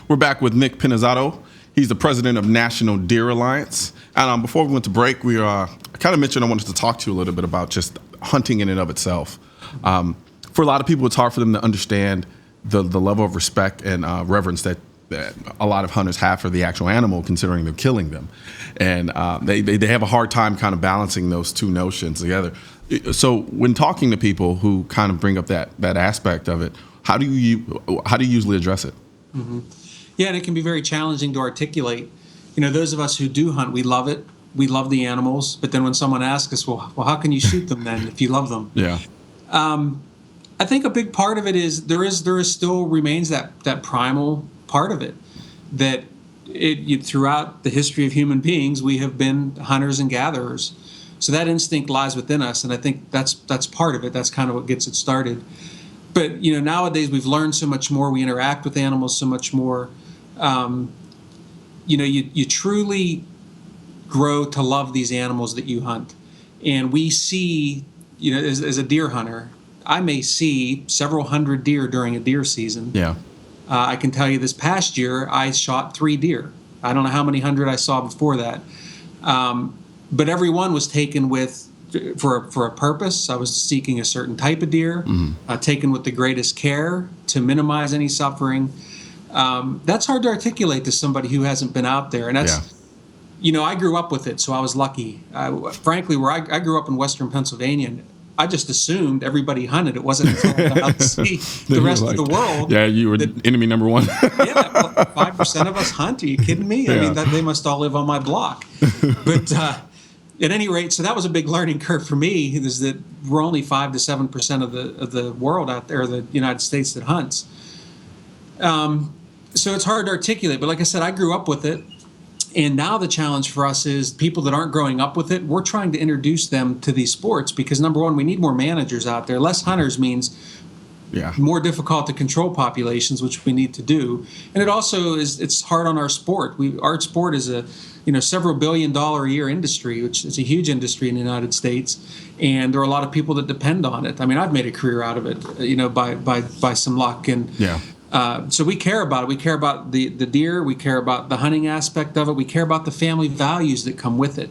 We're back with Nick Pinizzato. He's the president of National Deer Alliance. And before we went to break, we kind of mentioned I wanted to talk to you a little bit about just hunting in and of itself. For a lot of people, it's hard for them to understand the level of respect and reverence that a lot of hunters have for the actual animal, considering they're killing them. And they have a hard time kind of balancing those two notions together. So when talking to people who kind of bring up that aspect of it, how do you usually address it? Mm-hmm. Yeah, and it can be very challenging to articulate. You know, those of us who do hunt, we love it. We love the animals. But then when someone asks us, well, how can you shoot them then if you love them? Yeah. I think a big part of it is there is still remains that primal part of it, that throughout the history of human beings, we have been hunters and gatherers. So that instinct lies within us, and I think that's part of it. That's kind of what gets it started. But you know, nowadays we've learned so much more. We interact with animals so much more. You truly grow to love these animals that you hunt, and we see, you know, as a deer hunter, I may see several hundred deer during a deer season. Yeah. I can tell you this past year I shot 3 deer. I don't know how many hundred I saw before that, but every one was taken for a purpose. I was seeking a certain type of deer, taken with the greatest care to minimize any suffering. That's hard to articulate to somebody who hasn't been out there, and that's. You know, I grew up with it, so I was lucky. Frankly, where I grew up in Western Pennsylvania, I just assumed everybody hunted. It wasn't until I got out to see the rest of the world. Yeah, you were enemy number one. Yeah, 5% of us hunt. Are you kidding me? I mean, they must all live on my block. But at any rate, so that was a big learning curve for me, is that we're only 5 to 7% of the world out there, the United States, that hunts. So it's hard to articulate. But like I said, I grew up with it. And now the challenge for us is people that aren't growing up with it, we're trying to introduce them to these sports because, number one, we need more managers out there. Less hunters means more difficult to control populations, which we need to do. And it also it's hard on our sport. Our sport is a several $1 billion a year industry, which is a huge industry in the United States. And there are a lot of people that depend on it. I mean, I've made a career out of it, by some luck. And so we care about it. We care about the deer. We care about the hunting aspect of it. We care about the family values that come with it.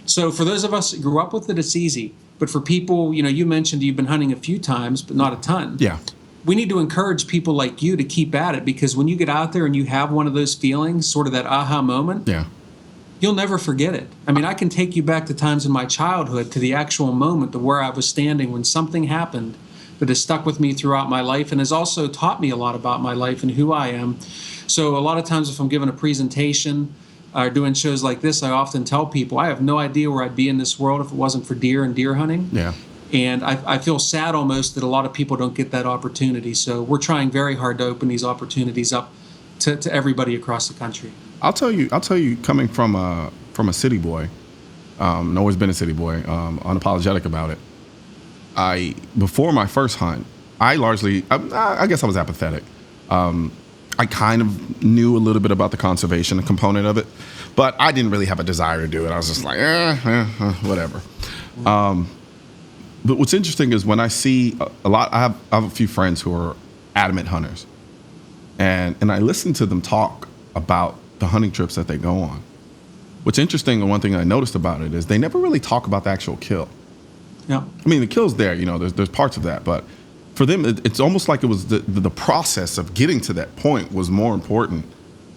So for those of us that grew up with it, it's easy. But for people, you mentioned you've been hunting a few times, but not a ton. Yeah. We need to encourage people like you to keep at it, because when you get out there and you have one of those feelings, sort of that aha moment, you'll never forget it. I mean, I can take you back to times in my childhood, to the actual moment of where I was standing when something happened that has stuck with me throughout my life and has also taught me a lot about my life and who I am. So a lot of times if I'm giving a presentation or doing shows like this, I often tell people I have no idea where I'd be in this world if it wasn't for deer and deer hunting. Yeah. And I feel sad almost that a lot of people don't get that opportunity. So we're trying very hard to open these opportunities up to everybody across the country. I'll tell you, coming from a city boy, and always been a city boy, unapologetic about it. Before my first hunt, I guess I was apathetic. I kind of knew a little bit about the conservation component of it, but I didn't really have a desire to do it. I was just like, whatever. But what's interesting is when I see a lot, I have a few friends who are adamant hunters, and I listen to them talk about the hunting trips that they go on. What's interesting, and one thing I noticed about it, is they never really talk about the actual kill. Yeah. I mean, the kill's there, there's parts of that, but for them, it's almost like it was the process of getting to that point was more important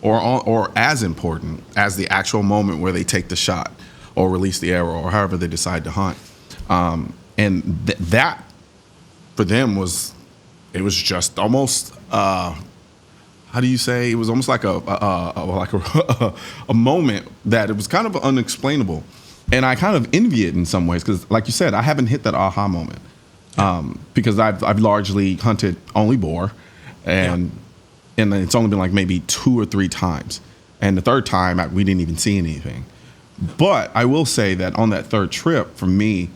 or as important as the actual moment where they take the shot or release the arrow or however they decide to hunt. And that for them was just almost, how do you say? It was almost like a moment that it was kind of unexplainable. And I kind of envy it in some ways because, like you said, I haven't hit that aha moment because I've largely hunted only boar, and it's only been like maybe 2 or 3 times. And the third time, we didn't even see anything. But I will say that on that third trip, for me,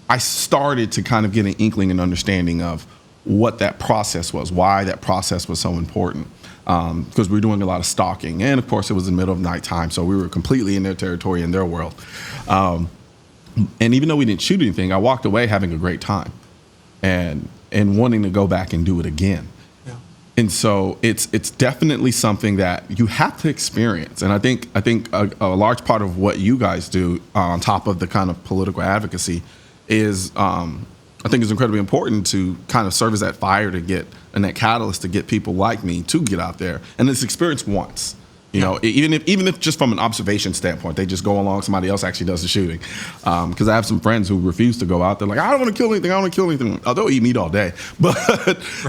I started to kind of get an inkling and understanding of what that process was, why that process was so important. Because we were doing a lot of stalking. And, of course, it was in the middle of nighttime, so we were completely in their territory, in their world. And even though we didn't shoot anything, I walked away having a great time and wanting to go back and do it again. Yeah. And so it's definitely something that you have to experience. And I think a large part of what you guys do on top of the kind of political advocacy is I think it's incredibly important to kind of serve as that fire to get and that catalyst to get people like me to get out there and this experience once. You know, even if just from an observation standpoint, they just go along, somebody else actually does the shooting. Because I have some friends who refuse to go out there, like, I don't want to kill anything, I don't want to kill anything. Oh, they'll eat meat all day, but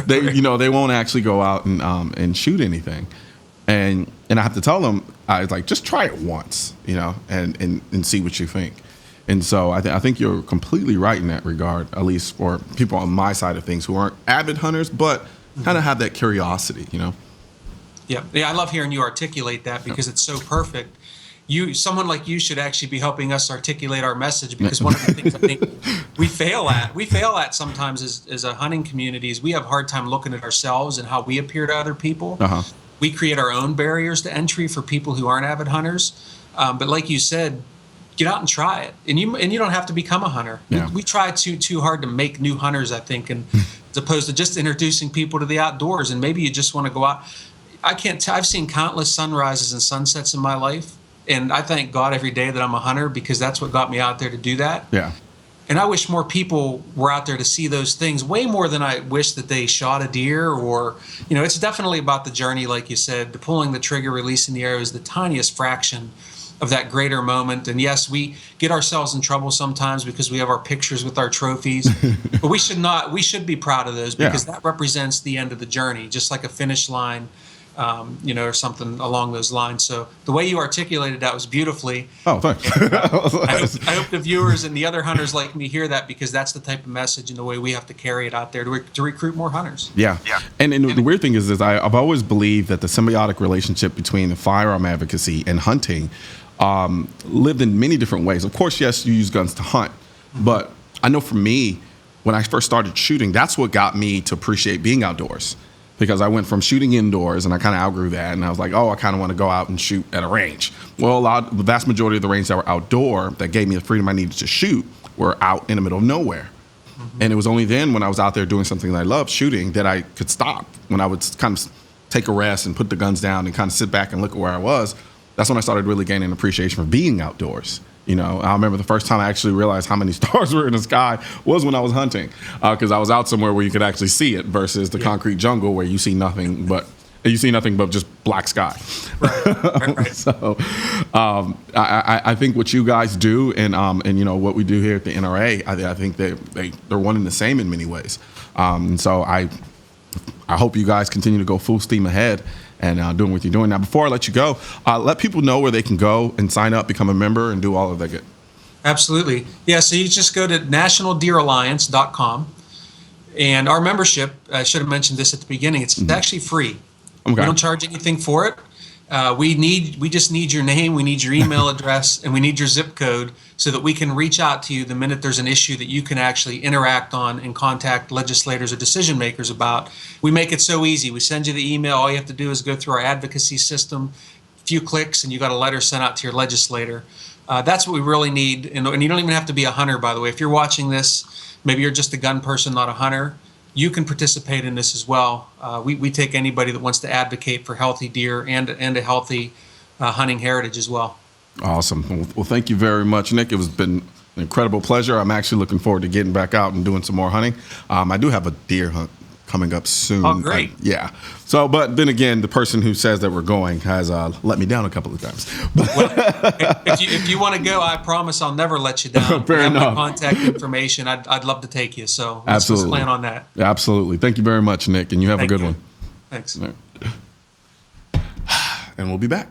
they won't actually go out and shoot anything. And I have to tell them, I was like, just try it once, and see what you think. And so I think you're completely right in that regard, at least for people on my side of things who aren't avid hunters, but kind of have that curiosity, Yeah, I love hearing you articulate that because it's so perfect. Someone like you should actually be helping us articulate our message, because one of the things I think we fail at sometimes as a hunting community is we have a hard time looking at ourselves and how we appear to other people. Uh-huh. We create our own barriers to entry for people who aren't avid hunters. But like you said, get out and try it, and you don't have to become a hunter. Yeah. We try too hard to make new hunters, I think, and as opposed to just introducing people to the outdoors. And maybe you just want to go out. I can't tell. I've seen countless sunrises and sunsets in my life, and I thank God every day that I'm a hunter, because that's what got me out there to do that. Yeah. And I wish more people were out there to see those things, way more than I wish that they shot a deer or, it's definitely about the journey, like you said. The pulling the trigger, releasing the arrow is the tiniest fraction of that greater moment. And yes, we get ourselves in trouble sometimes because we have our pictures with our trophies, but we should be proud of those, because that represents the end of the journey, just like a finish line. Or something along those lines. So the way you articulated that was beautifully. Oh, thanks. I hope the viewers and the other hunters like me hear that, because that's the type of message and the way we have to carry it out there to recruit more hunters. Yeah. And the weird thing is I've always believed that the symbiotic relationship between the firearm advocacy and hunting lived in many different ways. Of course, yes, you use guns to hunt, but I know for me, when I first started shooting, that's what got me to appreciate being outdoors. Because I went from shooting indoors and I kind of outgrew that, and I was like, I kind of want to go out and shoot at a range. Well, the vast majority of the ranges that were outdoor that gave me the freedom I needed to shoot were out in the middle of nowhere. Mm-hmm. And it was only then when I was out there doing something that I loved, shooting, that I could stop. When I would kind of take a rest and put the guns down and kind of sit back and look at where I was, that's when I started really gaining appreciation for being outdoors. I remember the first time I actually realized how many stars were in the sky was when I was hunting, because I was out somewhere where you could actually see it versus the concrete jungle where you see nothing but just black sky. Right. So I think what you guys do and what we do here at the NRA, I think they're one and the same in many ways. And so I hope you guys continue to go full steam ahead and doing what you're doing. Now, before I let you go, let people know where they can go and sign up, become a member, and do all of that good. Absolutely. Yeah, so you just go to nationaldeeralliance.com. And our membership, I should have mentioned this at the beginning, it's actually free. Okay. We don't charge anything for it. We just need your name, we need your email address, and we need your zip code so that we can reach out to you the minute there's an issue that you can actually interact on and contact legislators or decision makers about. We make it so easy. We send you the email. All you have to do is go through our advocacy system, a few clicks, and you got a letter sent out to your legislator. That's what we really need. And you don't even have to be a hunter, by the way. If you're watching this, maybe you're just a gun person, not a hunter, you can participate in this as well. We take anybody that wants to advocate for healthy deer and a healthy hunting heritage as well. Awesome. Well, thank you very much, Nick. It's been an incredible pleasure. I'm actually looking forward to getting back out and doing some more hunting. I do have a deer hunt coming up soon. Oh, great. Yeah. So, but then again, the person who says that we're going has let me down a couple of times. Well, if you want to go, I promise I'll never let you down. Fair enough. My contact information. I'd love to take you. So let's plan on that. Absolutely. Thank you very much, Nick, and you have a good one. Thanks. Right. And we'll be back.